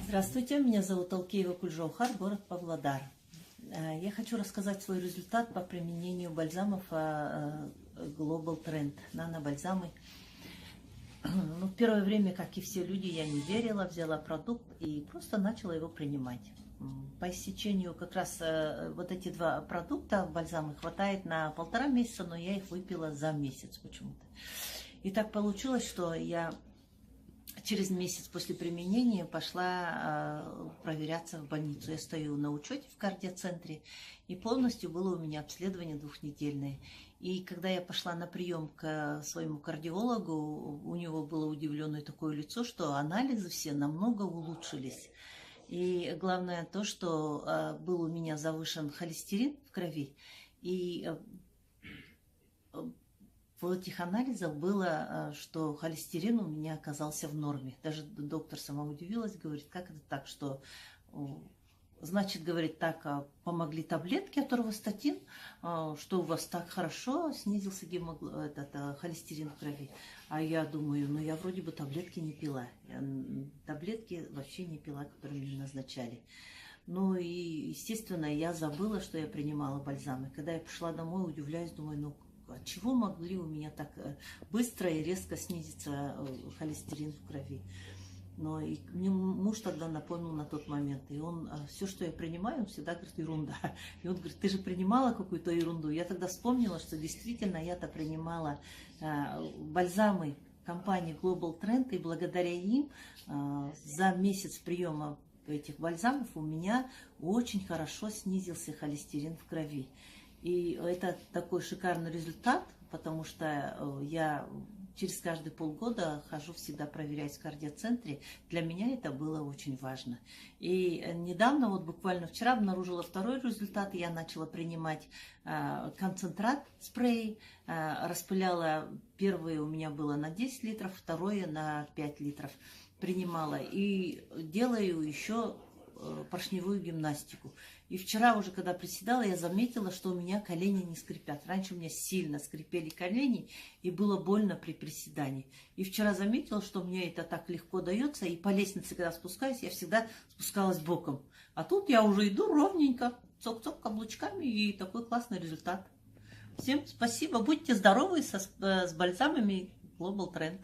Здравствуйте, меня зовут Алкеева Кульжаухар, город Павлодар. Я хочу рассказать свой результат по применению бальзамов Global Trend, нано-бальзамы. В первое время, как и все люди, я не верила, взяла продукт и просто начала его принимать. По истечению как раз вот эти два продукта, бальзамы, хватает на 1,5 месяца, но я их выпила за месяц почему-то. И так получилось, что я через месяц после применения пошла проверяться в больницу. Я стою на учете в кардиоцентре, и полностью было у меня обследование 2-недельное. И когда я пошла на прием к своему кардиологу, у него было удивленное такое лицо, что анализы все намного улучшились. И главное то, что был у меня завышен холестерин в крови, и в этих анализах было, что холестерин у меня оказался в норме. Даже доктор сама удивилась, говорит, как это так, что... Значит, говорит, так помогли таблетки аторвастатин, что у вас так хорошо снизился холестерин в крови. А я думаю, ну я вроде бы таблетки не пила. Таблетки вообще не пила, которые мне назначали. Ну и, естественно, я забыла, что я принимала бальзамы. Когда я пришла домой, удивляюсь, думаю, ну от чего могли у меня так быстро и резко снизиться холестерин в крови? Но и мне муж тогда напомнил на тот момент. И он, все, что я принимаю, он всегда говорит, ерунда. И он говорит, ты же принимала какую-то ерунду. Я тогда вспомнила, что действительно я-то принимала бальзамы компании Global Trend. И благодаря им за месяц приема этих бальзамов у меня очень хорошо снизился холестерин в крови. И это такой шикарный результат, потому что я через каждые полгода хожу, всегда проверяюсь в кардиоцентре. Для меня это было очень важно. И недавно, вот буквально вчера, обнаружила второй результат. Я начала принимать концентрат спрей. Распыляла, первое у меня было на 10 литров, второе на 5 литров принимала. И делаю еще поршневую гимнастику. И вчера уже, когда приседала, я заметила, что у меня колени не скрипят. Раньше у меня сильно скрипели колени, и было больно при приседании. И вчера заметила, что мне это так легко дается, и по лестнице, когда спускаюсь, я всегда спускалась боком. А тут я уже иду ровненько, цок-цок каблучками, и такой классный результат. Всем спасибо, будьте здоровы с бальзамами Global Trend.